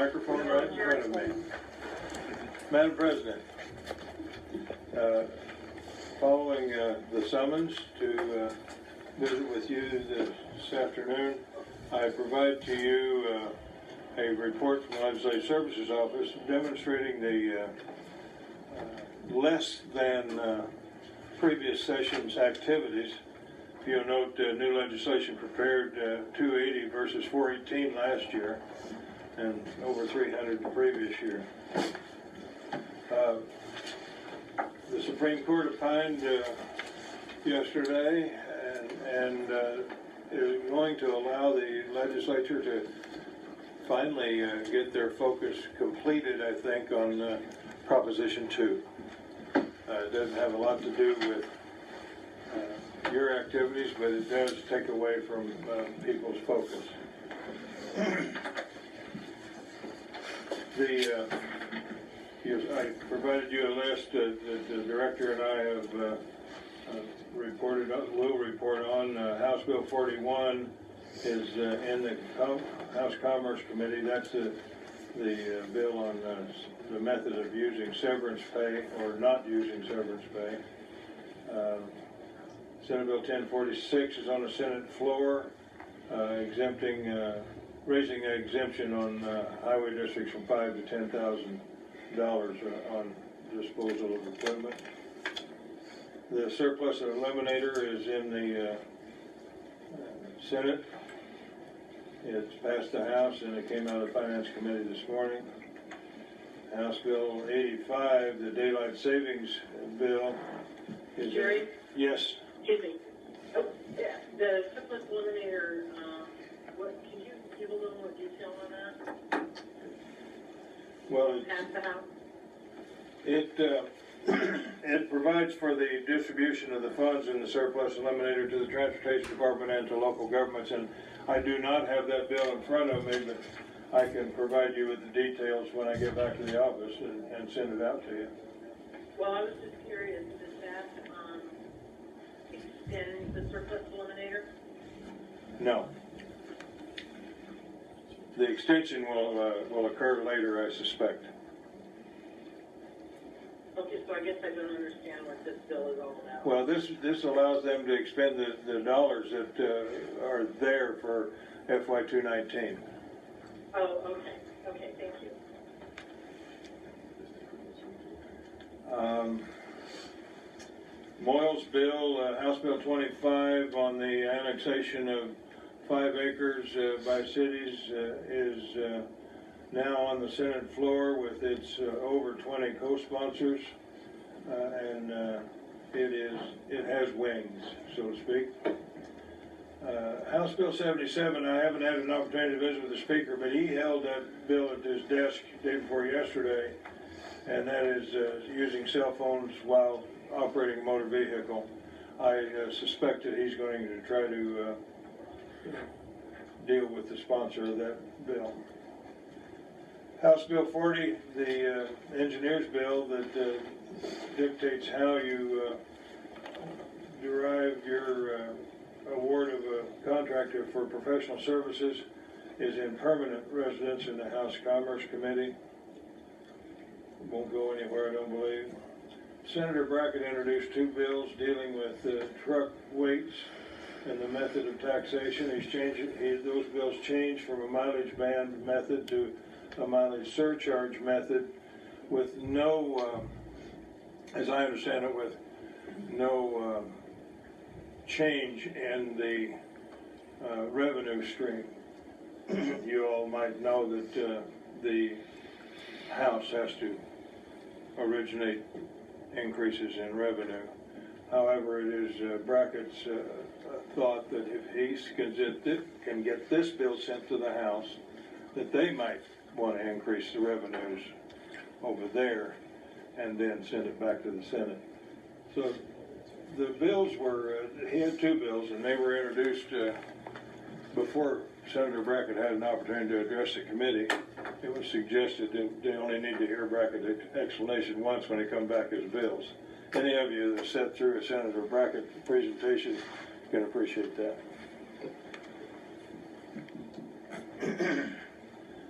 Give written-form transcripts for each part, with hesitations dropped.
microphone right in front of me. Madam President, following the summons to visit with you this afternoon, I provide to you a report from the Legislative Services Office demonstrating the less than previous sessions activities. If you'll note, new legislation prepared 280 versus 418 last year, and over 300 the previous year. The Supreme Court opined yesterday and is going to allow the legislature to finally get their focus completed, I think, on Proposition 2. It doesn't have a lot to do with your activities, but it does take away from people's focus. I provided you a list that the director and I have will report on. House Bill 41 is in the House Commerce Committee. That's the bill on the method of using severance pay or not using severance pay. Senate Bill 1046 is on the Senate floor, raising an exemption on highway districts from $5,000 to $10,000 on disposal of equipment. The surplus eliminator is in the Senate. It's passed the House and it came out of the Finance Committee this morning. House Bill 85, the daylight savings bill, is. Jerry? Yes. Excuse me. Oh, yeah. The surplus eliminator, can you give a little more detail on that? Well, Pass the House? It provides for the distribution of the funds in the surplus eliminator to the Transportation Department and to local governments, and I do not have that bill in front of me, but I can provide you with the details when I get back to the office and send it out to you. Well, I was just curious, does that extend the surplus eliminator? No. The extension will occur later, I suspect. Okay, so I guess I don't understand what this bill is all about. Well, this allows them to expend the dollars that are there for FY 219. Oh, okay. Okay, thank you. Moyle's bill, House Bill 25 on the annexation of 5 acres by cities is now on the Senate floor with its over 20 co-sponsors, and it has wings, so to speak. House Bill 77, I haven't had an opportunity to visit with the Speaker, but he held that bill at his desk day before yesterday, and that is using cell phones while operating a motor vehicle. I suspect that he's going to try to deal with the sponsor of that bill. House Bill 40, the engineer's bill that dictates how you derive your award of a contractor for professional services, is in permanent residence in the House Commerce Committee. Won't go anywhere, I don't believe. Senator Brackett introduced 2 bills dealing with truck weights and the method of taxation. Those bills changed from a mileage band method to a mileage surcharge method with no, as I understand it, with no change in the revenue stream. You all might know that the House has to originate increases in revenue. However, it is Brackett's thought that if he can get this bill sent to the House, that they might want to increase the revenues over there and then send it back to the Senate. So the bills were, he had 2 bills, and they were introduced before Senator Brackett had an opportunity to address the committee. It was suggested that they only need to hear Brackett's explanation once when they come back as bills. Any of you that sat through a Senator Brackett presentation can appreciate that.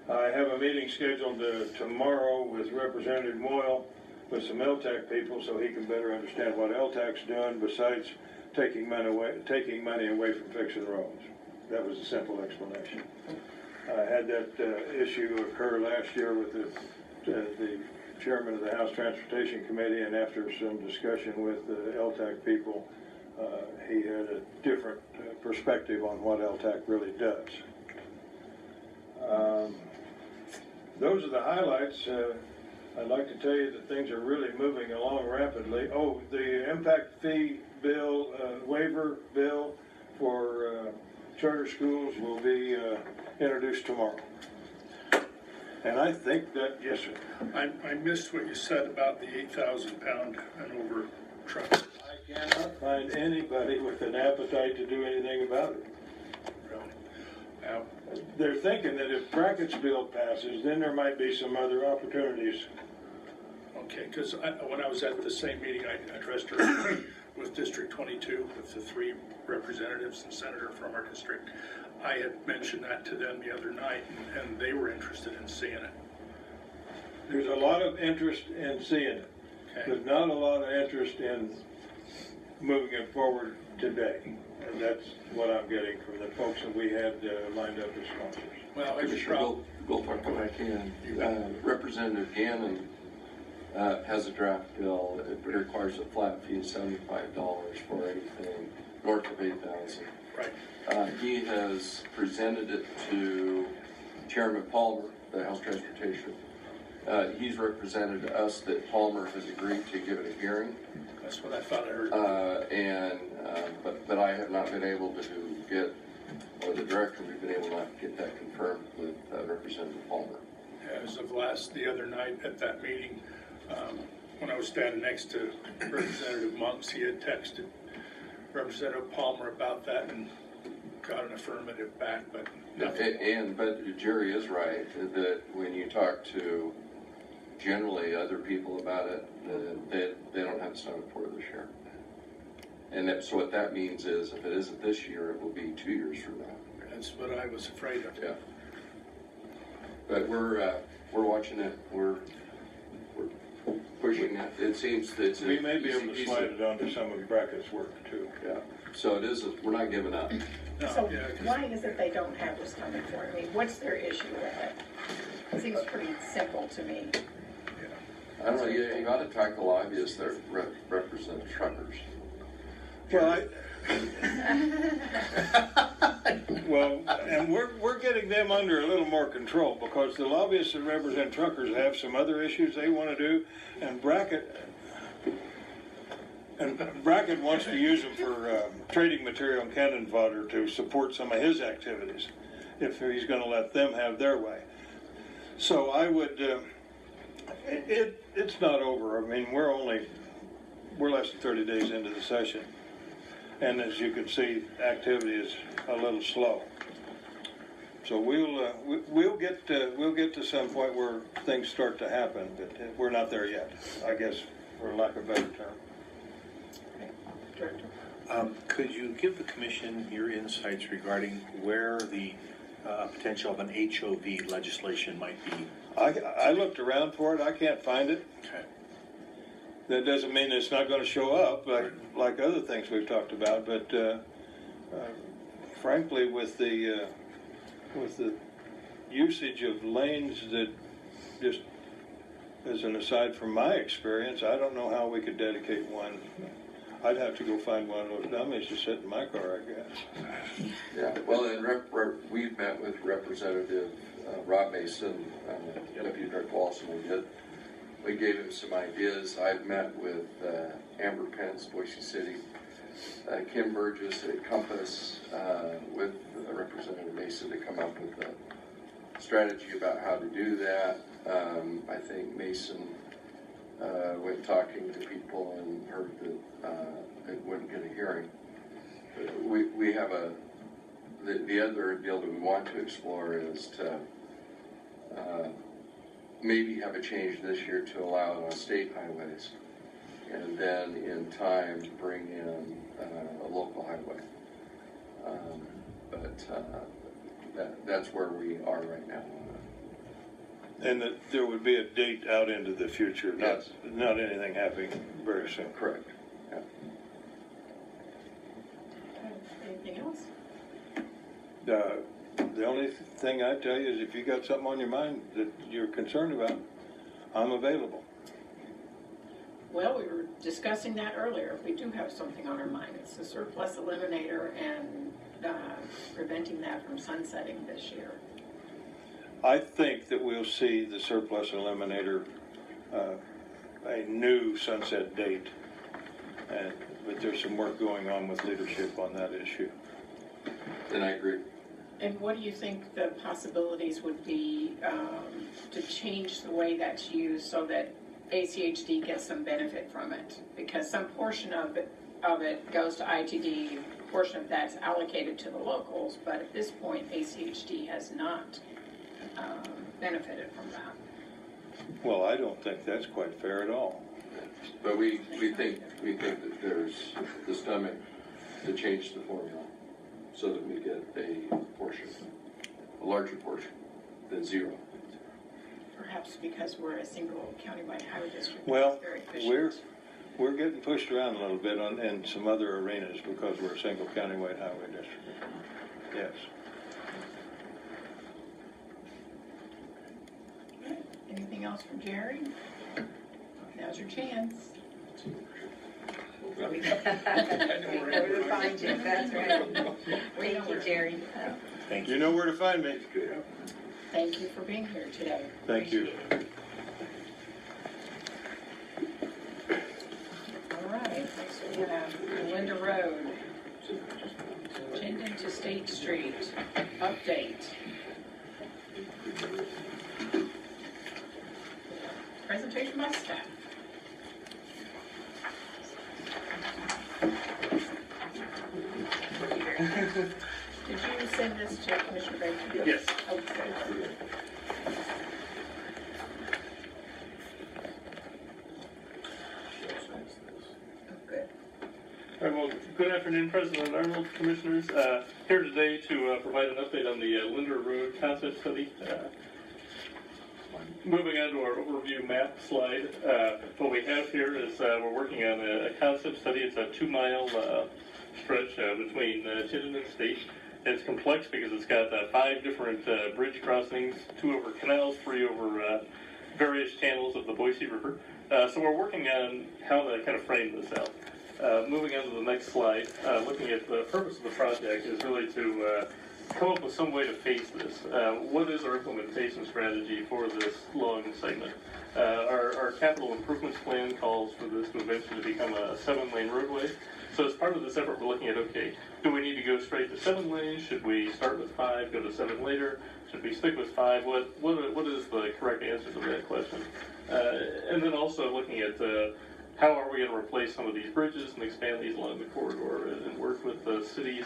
I have a meeting scheduled tomorrow with Representative Moyle with some LTAC people so he can better understand what LTAC's doing besides taking money away from fixing roads. That was a simple explanation. I had that issue occur last year with the chairman of the House Transportation Committee, and after some discussion with the LTAC people, he had a different perspective on what LTAC really does. Those are the highlights. I'd like to tell you that things are really moving along rapidly. Oh, the impact fee bill, waiver bill for charter schools will be introduced tomorrow. And I think that, yes, sir. I missed what you said about the 8,000-pound and over trucks. I cannot find anybody with an appetite to do anything about it. Really? Now, They're thinking that if Brackett's bill passes, then there might be some other opportunities. okay, because when I was at the same meeting, I addressed her with District 22, with the 3 representatives and senator from our district. I had mentioned that to them the other night, and they were interested in seeing it. There's a lot of interest in seeing it. Okay. There's not a lot of interest in moving it forward today. And that's what I'm getting from the folks that we had lined up as sponsors. Well, Commissioner Goldfarb, if I can, Representative Gannon has a draft bill. It requires a flat fee of $75 for anything north of 8,000. right. He has presented it to Chairman Palmer, the House Transportation. He's represented to us that Palmer has agreed to give it a hearing. That's what I thought I heard. But I have not been able to get, or the director, we've been able to get that confirmed with Representative Palmer. As of the other night at that meeting, when I was standing next to Representative Monks, he had texted Representative Palmer about that and got an affirmative back, but nothing. But Jerry is right that when you talk to generally other people about it, they don't have to sign up for it this year. And so what that means is if it isn't this year, it will be 2 years from now. That's what I was afraid of. Yeah. But we're watching it. We're pushing it. It seems that We may be able to slide it onto some of Brackett's work too. Yeah. So it is. We're not giving up. No, So yeah, 'cause why is it they don't have this coming for? I mean, what's their issue with it? It seems pretty simple to me. I don't know. You got to talk to lobbyists that represent truckers. Well, well, and we're getting them under a little more control because the lobbyists that represent truckers have some other issues they want to do, and Brackett wants to use them for trading material and cannon fodder to support some of his activities, if he's going to let them have their way. So I would. It's not over. I mean, we're less than 30 days into the session. And as you can see, activity is a little slow. So we'll get to some point where things start to happen, but we're not there yet, I guess, for lack of a better term. Director? Could you give the commission your insights regarding where the potential of an HOV legislation might be? I looked around for it. I can't find it. Okay. That doesn't mean it's not going to show up like other things we've talked about, but frankly, with the usage of lanes that, just as an aside from my experience, I don't know how we could dedicate one. I'd have to go find one of those dummies to sit in my car, I guess. Yeah. Well, and we've met with Representative Rob Mason, Deputy Director Walson. We gave him some ideas. I've met with Amber Pence, Boise City, Kim Burgess at Compass, with Representative Mason to come up with a strategy about how to do that. I think Mason went talking to people and heard that it wouldn't get a hearing. We have the other deal that we want to explore is to maybe have a change this year to allow it on state highways, and then in time bring in a local highway. But that's where we are right now. And that there would be a date out into the future, Yes. not anything happening very soon. Correct. Yeah. Anything else? The only thing I tell you is if you got something on your mind that you're concerned about, I'm available. Well, we were discussing that earlier. We do have something on our mind. It's the surplus eliminator and preventing that from sunsetting this year. I think that we'll see the surplus eliminator, a new sunset date. But there's some work going on with leadership on that issue. And I agree. And what do you think the possibilities would be to change the way that's used so that ACHD gets some benefit from it? Because some portion of it goes to ITD, a portion of that's allocated to the locals, but at this point, ACHD has not benefited from that. Well, I don't think that's quite fair at all. But we think that there's the stomach to change the formula so that we get a portion, a larger portion than zero. Perhaps because we're a single countywide highway district. Well, it's very efficient. we're getting pushed around a little bit in some other arenas because we're a single countywide highway district. Yes. Anything else from Jerry? Now's your chance. We know where to find you, that's right. Thank you, Jerry. Thank You you. know where to find me. Thank you for being here today. Thank you. All right, next we have Linda Road, Chinden to State Street, update. Presentation by staff. Did you send this to Commissioner Baker? Yes. Okay. Good. All right, well, good afternoon, President Arnold, Commissioners. Here today to provide an update on the Linder Road concept study. Moving on to our overview map slide, what we have here is we're working on a concept study. It's a 2-mile stretch between Chinden and State. It's complex because it's got 5 different bridge crossings, 2 over canals, 3 over various channels of the Boise River. So we're working on how to kind of frame this out. Moving on to the next slide, looking at the purpose of the project is really to come up with some way to face this. What is our implementation strategy for this long segment? Our capital improvements plan calls for this to eventually become a 7-lane roadway. So as part of this effort, we're looking at, okay, do we need to go straight to 7 lanes? Should we start with 5, go to 7 later? Should we stick with 5? What is the correct answer to that question? And then also looking at how are we going to replace some of these bridges and expand these along the corridor and work with the cities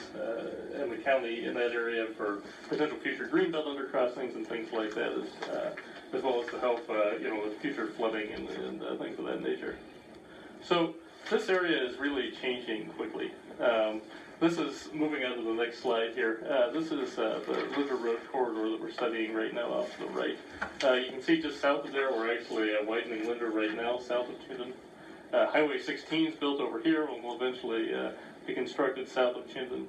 and the county in that area for potential future greenbelt undercrossings and things like that, as well as to help with future flooding and things of that nature. So this area is really changing quickly. This is moving on to the next slide here. This is the Linder Road corridor that we're studying right now off to the right. You can see just south of there, we're actually widening Linder right now, south of Chinden. Highway 16 is built over here and will eventually be constructed south of Chinden.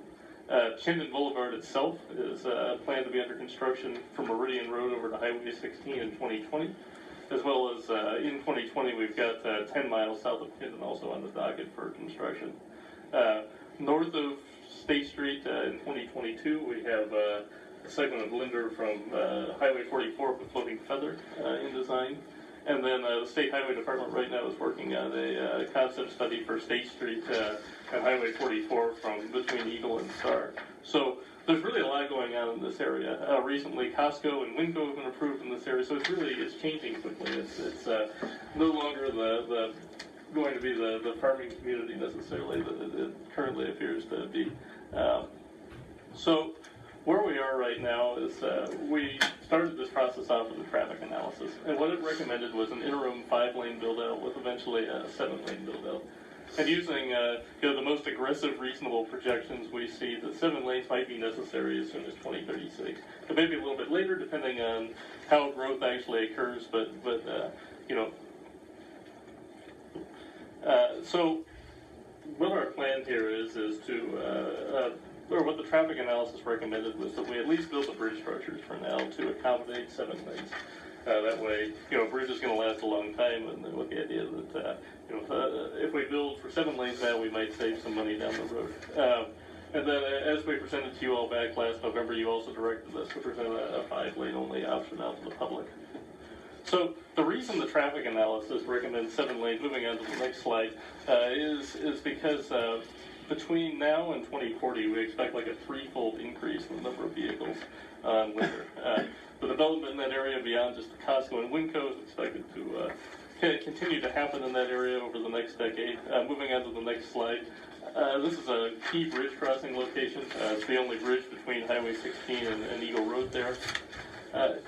Chinden Boulevard itself is planned to be under construction from Meridian Road over to Highway 16 in 2020. As well as in 2020, we've got 10 miles south of Chinden also on the docket for construction. North of State Street in 2022, we have a segment of Linder from Highway 44 with Floating Feather in design. And then the State Highway Department right now is working on a concept study for State Street and Highway 44 from between Eagle and Star. So there's really a lot going on in this area. Recently, Costco and Winco have been approved in this area, so it's changing quickly. It's no longer going to be the farming community necessarily that it currently appears to be. So where we are right now is we started this process off with a traffic analysis, and what it recommended was an interim 5-lane build-out with eventually a 7-lane build-out. And using the most aggressive, reasonable projections, we see that 7 lanes might be necessary as soon as 2036. It may be a little bit later, depending on how growth actually occurs. But so what our plan here is to or what the traffic analysis recommended was that we at least build the bridge structures for now to accommodate 7 lanes. That way, a bridge is going to last a long time, and with the idea that, if we build for 7 lanes now, we might save some money down the road. And then, as we presented to you all back last November, you also directed us to present a 5-lane only option out to the public. So the reason the traffic analysis recommends 7 lanes, moving on to the next slide, is because between now and 2040, we expect like a 3-fold increase in the number of vehicles on winter. The development in that area beyond just the Costco and Winco is expected to continue to happen in that area over the next decade. Moving on to the next slide. This is a key bridge crossing location. It's the only bridge between Highway 16 and Eagle Road there.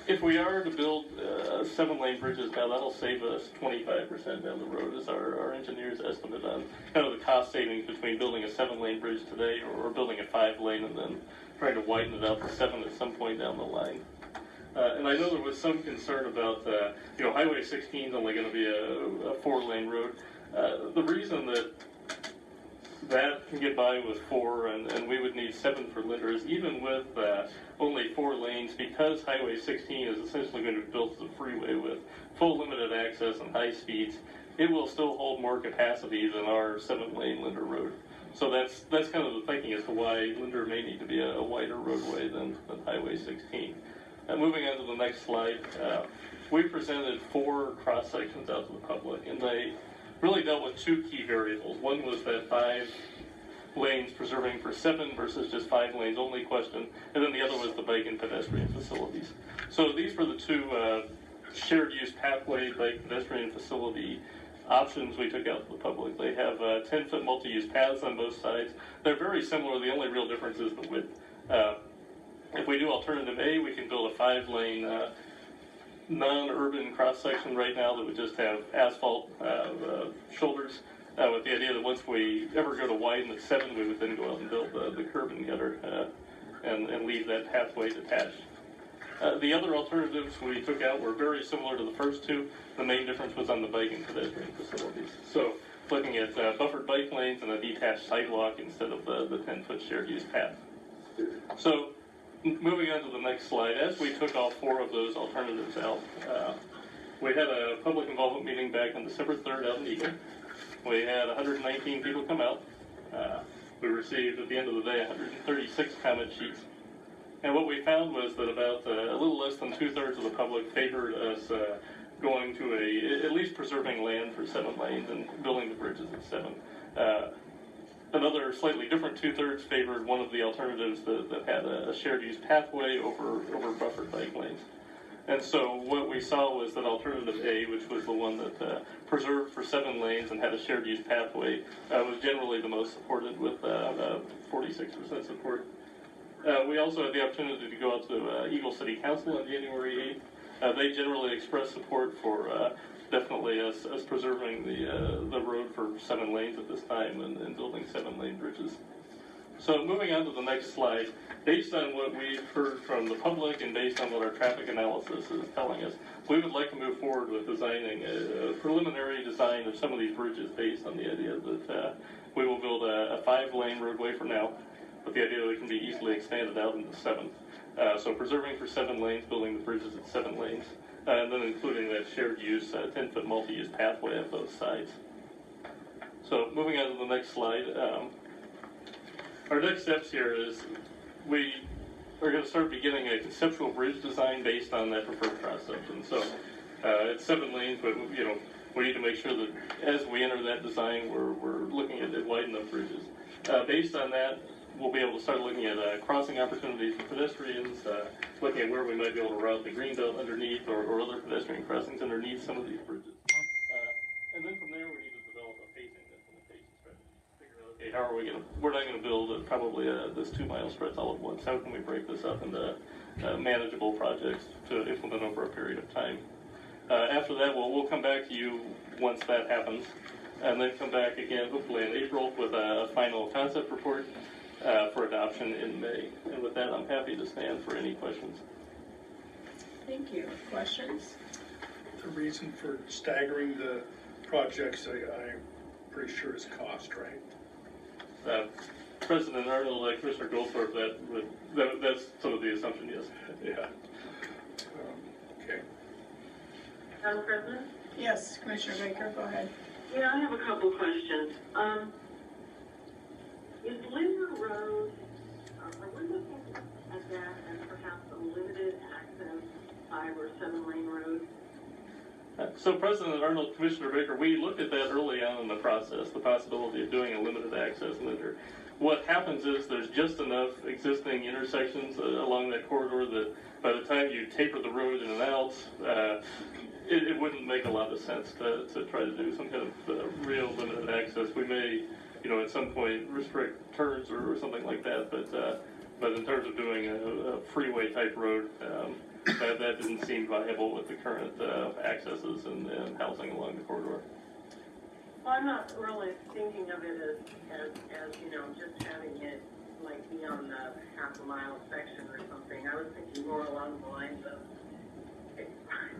If we are to build 7-lane bridges now, that'll save us 25% down the road, is our engineers' estimate on kind of the cost savings between building a 7-lane bridge today or building a 5-lane and then trying to widen it out to 7 at some point down the line. And I know there was some concern about, Highway 16 is only going to be a 4-lane road. The reason that can get by with 4 and we would need 7 for Linders, even with only 4 lanes, because Highway 16 is essentially going to be built as a freeway with full limited access and high speeds, it will still hold more capacity than our 7-lane Linder road. So that's kind of the thinking as to why Linder may need to be a wider roadway than Highway 16. Moving on to the next slide, we presented 4 cross sections out to the public, and they really dealt with 2 key variables. One was that 5 lanes preserving for 7 versus just 5 lanes only question, and then the other was the bike and pedestrian facilities. So these were the 2 shared use pathway bike pedestrian facility options we took out to the public. They have 10-foot multi-use paths on both sides. They're very similar. The only real difference is the width. If we do alternative A, we can build a 5-lane non-urban cross-section right now that would just have asphalt shoulders, with the idea that once we ever go to widen at 7, we would then go out and build the curb and gutter and leave that pathway detached. The other alternatives we took out were very similar to the first 2. The main difference was on the bike and pedestrian facilities. So looking at buffered bike lanes and a detached sidewalk instead of the 10-foot shared use path. So moving on to the next slide, as we took all 4 of those alternatives out, we had a public involvement meeting back on December 3rd out in Eagle. We had 119 people come out. We received, at the end of the day, 136 comment sheets. And what we found was that about a little less than 2/3 of the public favored us going to at least preserving land for 7 lanes and building the bridges at 7. Another slightly different 2/3 favored one of the alternatives that had a shared use pathway over buffered bike lanes. And so what we saw was that alternative A, which was the one that preserved for 7 lanes and had a shared use pathway, was generally the most supported with 46% support. We also had the opportunity to go out to Eagle City Council on January 8th. They generally expressed support for definitely us preserving the road for 7 lanes at this time and building 7-lane bridges. So moving on to the next slide, based on what we've heard from the public and based on what our traffic analysis is telling us, we would like to move forward with designing a preliminary design of some of these bridges based on the idea that we will build a 5-lane roadway for now, with the idea that it can be easily expanded out into 7. So preserving for 7 lanes, building the bridges at 7 lanes, and then including that shared use 10-foot multi-use pathway on both sides. So moving on to the next slide, our next steps here is we are going to start beginning a conceptual bridge design based on that preferred cross section. So it's 7 lanes, but we need to make sure that as we enter that design, we're looking at widened up bridges. Based on that, we'll be able to start looking at crossing opportunities for pedestrians, looking at where we might be able to route the green belt underneath or other pedestrian crossings underneath some of these bridges. And then from there, we need to develop a pacing implementation strategy. Figure out, okay, how are we going to, we're not going to build probably this 2-mile stretch all at once. How can we break this up into manageable projects to implement over a period of time? After that, we'll come back to you once that happens and then come back again, hopefully in April, with a final concept report for adoption in May. And with that, I'm happy to stand for any questions. Thank you. Questions? The reason for staggering the projects, I'm pretty sure is cost, right? President Arnold, Commissioner Goldthorpe, that's sort of the assumption, yes. Yeah. Okay. Madam President? Yes, Commissioner Baker, go ahead. Yeah, I have a couple questions. Is Linder Road, are we looking at that as perhaps a limited access 5 or 7 lane road? So President Arnold, Commissioner Baker, we looked at that early on in the process, the possibility of doing a limited access Linder. What happens is there's just enough existing intersections along that corridor that by the time you taper the road in and out, it wouldn't make a lot of sense to try to do some kind of real limited access. We may, at some point restrict turns or something like that, but in terms of doing a freeway type road, that didn't seem viable with the current accesses and housing along the corridor. Well, I'm not really thinking of it as just having it like be on the half a mile section or something. I was thinking more along the lines of,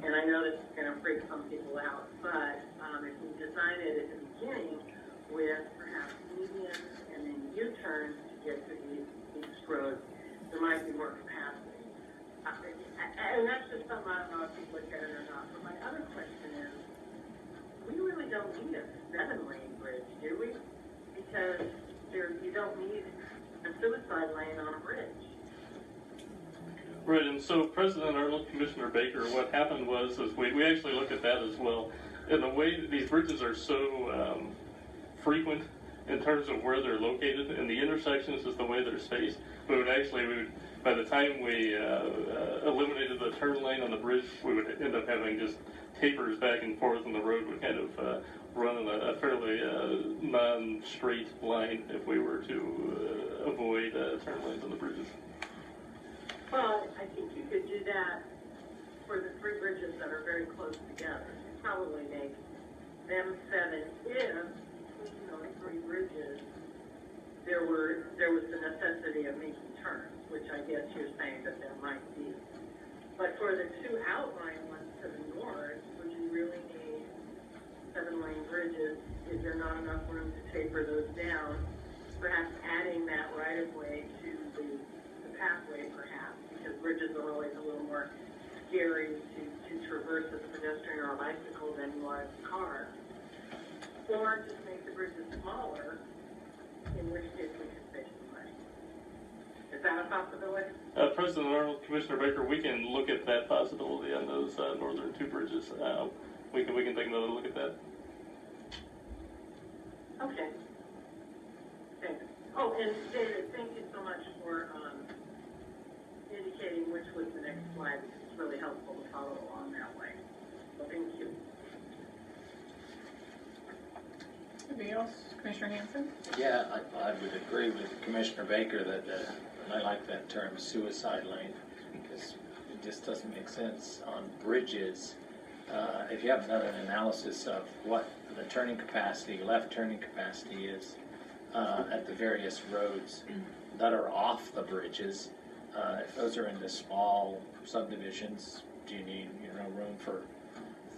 and I know this is going to freak some people out, but if we design it at the beginning with perhaps medians and then U-turns to get to these roads, there might be more capacity. And that's just something I don't know if you look at it or not. But my other question is, we really don't need a 7-lane bridge, do we? Because you don't need a suicide lane on a bridge. Right, and so President Arnold, Commissioner Baker, what happened was we actually looked at that as well. And the way that these bridges are so frequent in terms of where they're located, and the intersections is the way they're spaced, by the time we eliminated the turn lane on the bridge, we would end up having just tapers back and forth, and the road would kind of run in a fairly non-straight line if we were to avoid turn lanes on the bridges. Well, I think you could do that for the 3 bridges that are very close together. You'd probably make them 7 if, between those 3 bridges, there was the necessity of making turns, which I guess you're saying that there might be. But for the 2 outlying ones to the north, would you really need 7-lane bridges? Is there not enough room to taper those down? Perhaps adding that right-of-way to the pathway, perhaps, because bridges are always a little more scary to traverse as a pedestrian or a bicycle than you are as a car. Or just make the bridges smaller, in which case we could save some money. Is that a possibility? President Arnold, Commissioner Baker, we can look at that possibility on those northern 2 bridges. We can take another look at that. Okay. Thanks. Oh, and David, thank you so much for indicating which was the next slide. It's really helpful to follow along that way. So thank you. Anybody else? Commissioner Hanson? Yeah, I would agree with Commissioner Baker that, and I like that term, suicide lane, because it just doesn't make sense on bridges. If you haven't done an analysis of what the turning capacity, left turning capacity is at the various roads that are off the bridges, if those are into small subdivisions, do you need room for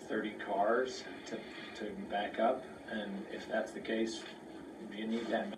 30 cars to back up? And if that's the case, do you need that many